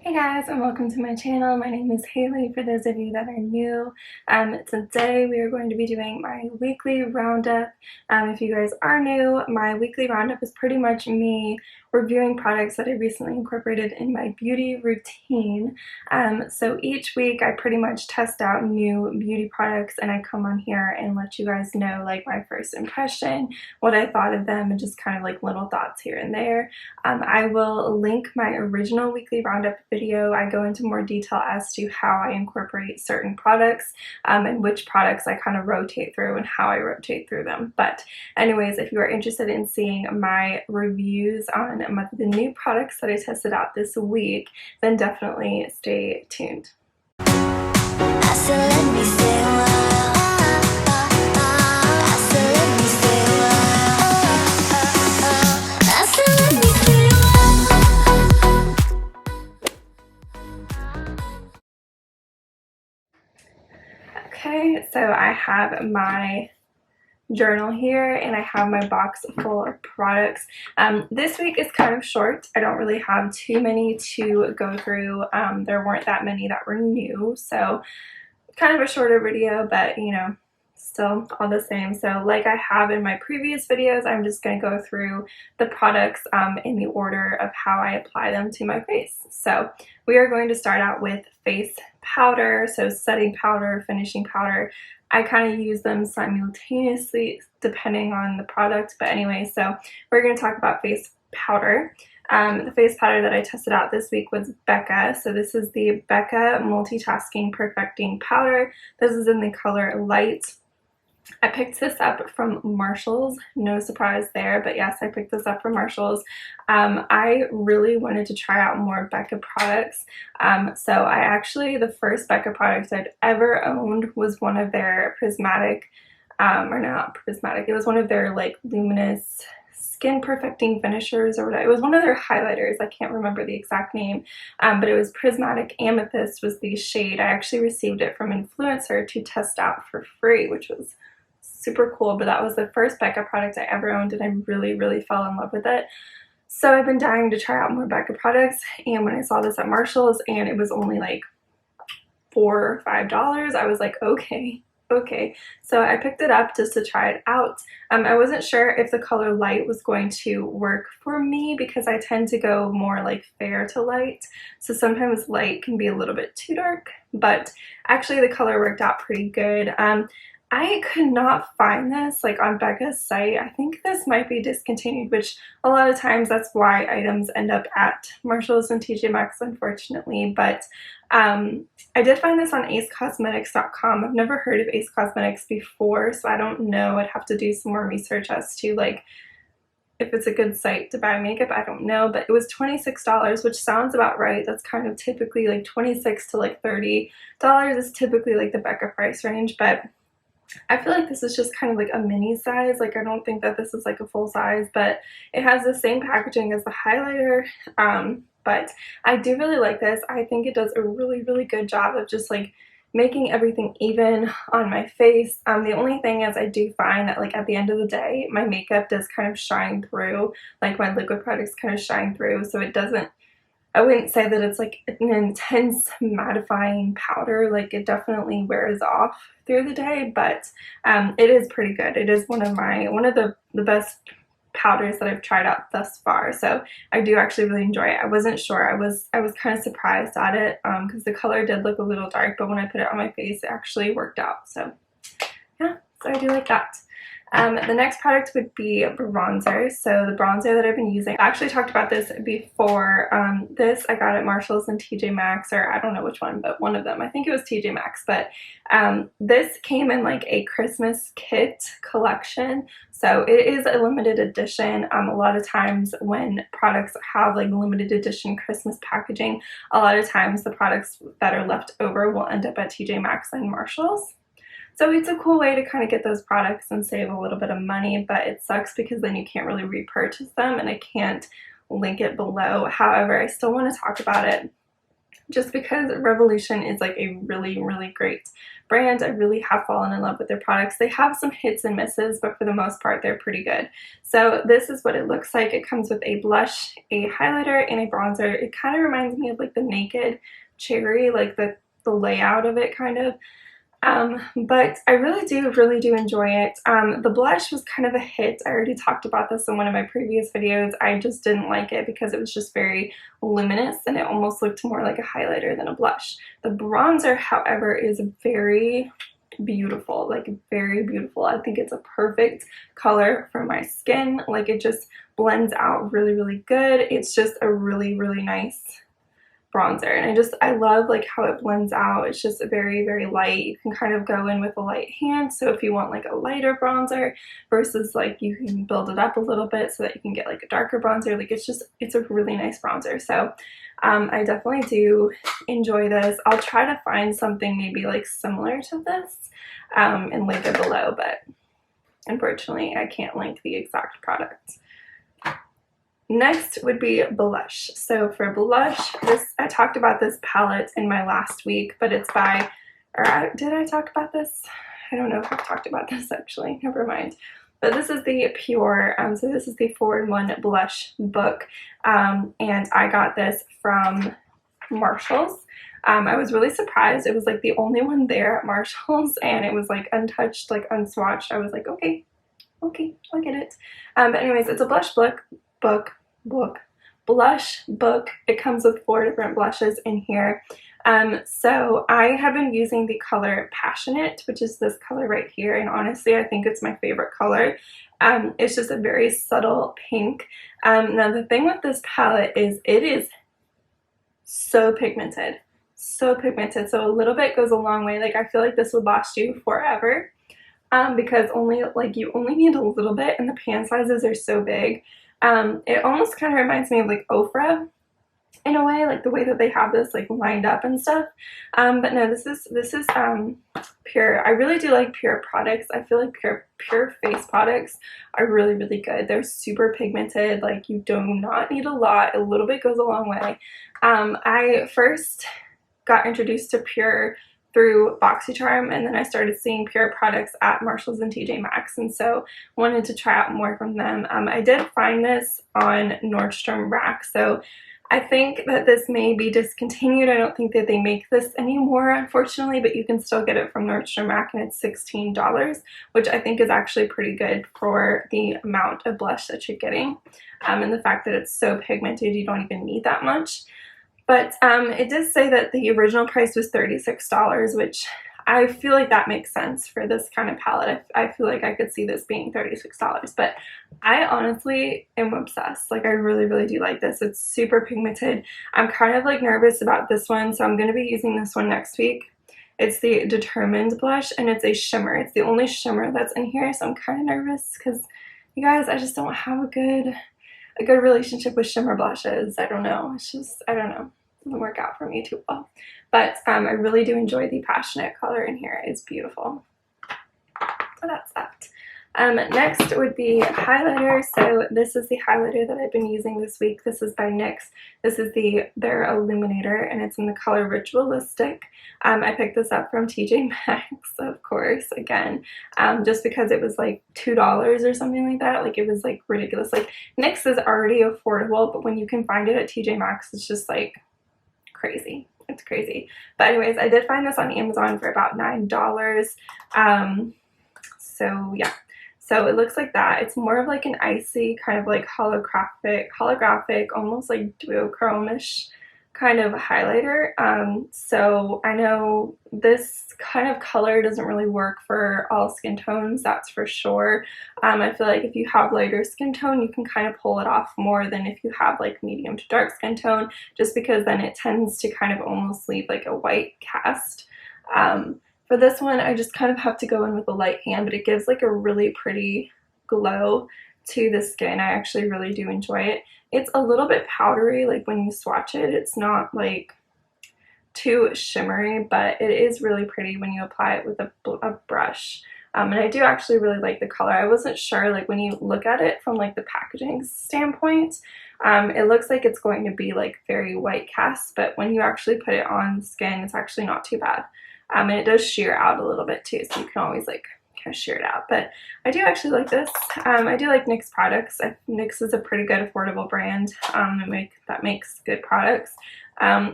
Hey guys, and welcome to my channel. My name is Haley for those of you that are new. Today we are going to be doing my weekly roundup. If you guys are new, my weekly roundup is pretty much me reviewing products that I recently incorporated in my beauty routine. So each week I pretty much test out new beauty products and I come on here and let you guys know like my first impression, what I thought of them, and just kind of like little thoughts here and there. I will link my original weekly roundup video. I go into more detail as to how I incorporate certain products and which products I kind of rotate through and how I rotate through them. But anyways, if you are interested in seeing my reviews on the new products that I tested out this week, then definitely stay tuned. Okay, so I have my journal here and I have my box full of products. This week is kind of short. I don't really have too many to go through. There weren't that many that were new, so kind of a shorter video, but you know, still all the same. So like I have in my previous videos, I'm just going to go through the products in the order of how I apply them to my face. So we are going to start out with face powder, so setting powder, finishing powder. I kind of use them simultaneously depending on the product, but anyway, so we're going to talk about face powder. The face powder that I tested out this week was Becca. So this is the Becca Multitasking Perfecting Powder. This is in the color Light. I picked this up from Marshall's, no surprise there, but yes, I picked this up from Marshall's. I really wanted to try out more Becca products. The first Becca product I'd ever owned was one of their prismatic, or not prismatic, it was one of their like luminous skin perfecting finishers or whatever. It was one of their highlighters. I can't remember the exact name, but it was Prismatic Amethyst was the shade. I actually received it from Influencer to test out for free, which was super cool. But that was the first Becca product I ever owned and I really fell in love with it. So I've been dying to try out more Becca products, and when I saw this at Marshall's and it was only like $4 or $5, I was like, okay, so I picked it up just to try it out. I wasn't sure if the color Light was going to work for me because I tend to go more like fair to light, so sometimes light can be a little bit too dark, but actually the color worked out pretty good. I could not find this like on Becca's site. I think this might be discontinued, which a lot of times that's why items end up at Marshall's and TJ Maxx, unfortunately. But I did find this on acecosmetics.com. I've never heard of Ace Cosmetics before, so I don't know. I'd have to do some more research as to like if it's a good site to buy makeup. I don't know, but it was $26, which sounds about right. That's kind of typically like $26 to like $30 is typically like the Becca price range, but I feel like this is just kind of like a mini size. Like I don't think that this is like a full size, but it has the same packaging as the highlighter. But I do really like this. I think it does a really good job of just like making everything even on my face. The only thing is I do find that like at the end of the day, my makeup does kind of shine through, like my liquid products kind of shine through, so it doesn't, I wouldn't say that it's like an intense mattifying powder. Like it definitely wears off through the day, but it is pretty good. It is one of the best powders that I've tried out thus far. So I do actually really enjoy it. I wasn't sure. I was kind of surprised at it because the color did look a little dark, but when I put it on my face, it actually worked out. So yeah, so I do like that. The next product would be bronzer. So the bronzer that I've been using, I actually talked about this before. This I got at Marshall's and TJ Maxx, or I don't know which one, but one of them. I think it was TJ Maxx, but this came in like a Christmas kit collection. So it is a limited edition. A lot of times when products have like limited edition Christmas packaging, a lot of times the products that are left over will end up at TJ Maxx and Marshall's. So it's a cool way to kind of get those products and save a little bit of money, but it sucks because then you can't really repurchase them and I can't link it below. However, I still want to talk about it. just because Revolution is like a really, really great brand. I really have fallen in love with their products. They have some hits and misses, but for the most part, they're pretty good. So this is what it looks like. It comes with a blush, a highlighter, and a bronzer. It kind of reminds me of like the Naked Cherry, like the layout of it kind of. But I really do enjoy it. The blush was kind of a hit. I already talked about this in one of my previous videos. I just didn't like it because it was just very luminous and it almost looked more like a highlighter than a blush. The bronzer, however, is very beautiful, like very beautiful. I think it's a perfect color for my skin. Like it just blends out really, really good. It's just a really, really nice bronzer, and I love like how it blends out. It's just very, very light. You can kind of go in with a light hand, so if you want like a lighter bronzer versus like you can build it up a little bit so that you can get like a darker bronzer. Like it's a really nice bronzer. So I definitely do enjoy this. I'll try to find something maybe like similar to this and link it below, but unfortunately I can't link the exact product. Next would be blush. So for blush, I talked about this palette in my last week, but it's by, did I talk about this? I don't know if I've talked about this actually, never mind. But this is the Pure, so this is the 4-in-1 blush book, and I got this from Marshall's. I was really surprised. It was like the only one there at Marshall's, and it was like untouched, like unswatched. I was like, okay, I'll get it. But anyways, it's a blush blush book. It comes with 4 different blushes in here. So I have been using the color Passionate, which is this color right here, and honestly I think it's my favorite color. It's just a very subtle pink. Now the thing with this palette is it is so pigmented, so a little bit goes a long way. Like I feel like this would last you forever, because you only need a little bit, and the pan sizes are so big. It almost kind of reminds me of like Ofra in a way, like the way that they have this like lined up and stuff. But no, this is Pure. I really do like Pure products. I feel like Pure face products are really, really good. They're super pigmented. Like you do not need a lot. A little bit goes a long way. I first got introduced to Pure through BoxyCharm, and then I started seeing Pure products at Marshalls and TJ Maxx, and so wanted to try out more from them. I did find this on Nordstrom Rack, so I think that this may be discontinued. I don't think that they make this anymore, unfortunately, but you can still get it from Nordstrom Rack, and it's $16, which I think is actually pretty good for the amount of blush that you're getting, and the fact that it's so pigmented you don't even need that much. But it did say that the original price was $36, which I feel like that makes sense for this kind of palette. I feel like I could see this being $36, but I honestly am obsessed. Like I really, really do like this. It's super pigmented. I'm kind of like nervous about this one, so I'm going to be using this one next week. It's the Determined blush, and it's a shimmer. It's the only shimmer that's in here, so I'm kind of nervous because, you guys, I just don't have a good relationship with shimmer blushes. I don't know. It's just, I don't know. It doesn't work out for me too well. But I really do enjoy the Passionate color in here. It's beautiful. So that's that. Next would be highlighter. So this is the highlighter that I've been using this week. This is by NYX. This is their Illuminator, and it's in the color Ritualistic. I picked this up from TJ Maxx, of course, again, just because it was like $2 or something like that. Like it was like ridiculous. Like NYX is already affordable, but when you can find it at TJ Maxx, it's just like crazy. It's crazy. But anyways, I did find this on Amazon for about $9. So yeah. So it looks like that. It's more of like an icy kind of like holographic, almost like duochrome-ish kind of highlighter. So I know this kind of color doesn't really work for all skin tones, that's for sure. I feel like if you have lighter skin tone, you can kind of pull it off more than if you have like medium to dark skin tone, just because then it tends to kind of almost leave like a white cast. For this one, I just kind of have to go in with a light hand, but it gives like a really pretty glow to the skin. I actually really do enjoy it. It's a little bit powdery, like when you swatch it. It's not like too shimmery, but it is really pretty when you apply it with a brush. And I do actually really like the color. I wasn't sure, like when you look at it from like the packaging standpoint, it looks like it's going to be like very white cast, but when you actually put it on skin, it's actually not too bad. And it does sheer out a little bit too, so you can always like kind of shear it out. But I do actually like this. I do like NYX products. NYX is a pretty good affordable brand that makes good products.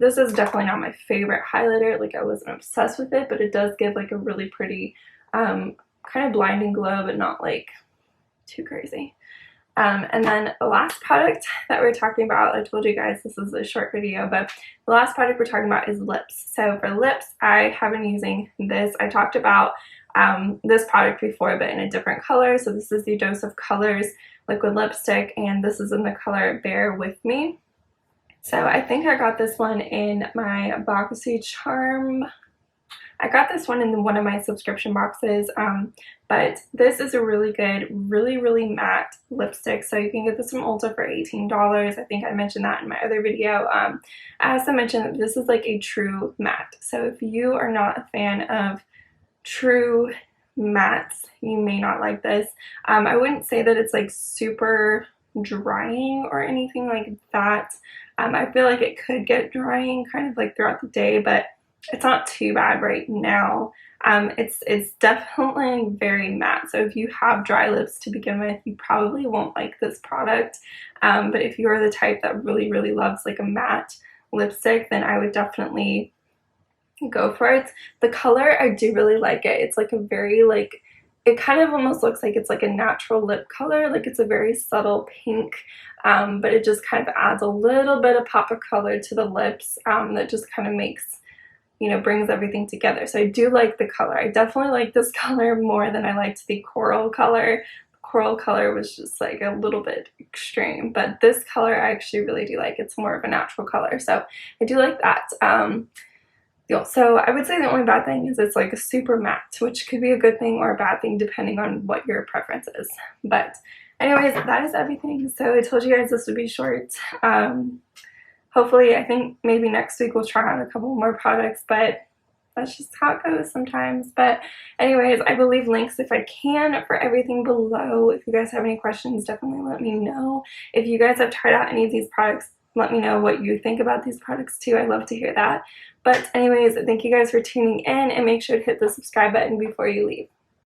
This is definitely not my favorite highlighter. Like I wasn't obsessed with it, but it does give like a really pretty kind of blinding glow, but not like too crazy. And then the last product that we're talking about, I told you guys this is a short video, but the last product we're talking about is lips. So for lips, I have been using this. I talked about this product before, but in a different color. So this is the Dose of Colors liquid lipstick, and this is in the color Bear With Me. So I think I got this one in my Boxy Charm. I got this one in one of my subscription boxes, but this is a really good, really matte lipstick. So you can get this from Ulta for $18. I think I mentioned that in my other video. As I mentioned, this is like a true matte. So if you are not a fan of true mattes, you may not like this. I wouldn't say that it's like super drying or anything like that. I feel like it could get drying kind of like throughout the day, but it's not too bad right now. It's definitely very matte. So if you have dry lips to begin with, you probably won't like this product. But if you're the type that really loves like a matte lipstick, then I would definitely go for it. The color, I do really like it. It's like a very like, it kind of almost looks like it's like a natural lip color. Like it's a very subtle pink, but it just kind of adds a little bit of pop of color to the lips that just kind of makes, you know, brings everything together. So I do like the color. I definitely like this color more than I liked the coral color. The coral color was just like a little bit extreme, but this color I actually really do like. It's more of a natural color, so I do like that. So I would say the only bad thing is it's like a super matte, which could be a good thing or a bad thing depending on what your preference is. But anyways, that is everything. So I told you guys this would be short. Hopefully, I think maybe next week we'll try on a couple more products, but that's just how it goes sometimes. But anyways, I will leave links if I can for everything below. If you guys have any questions, definitely let me know. If you guys have tried out any of these products, let me know what you think about these products too. I love to hear that. But anyways, thank you guys for tuning in, and make sure to hit the subscribe button before you leave.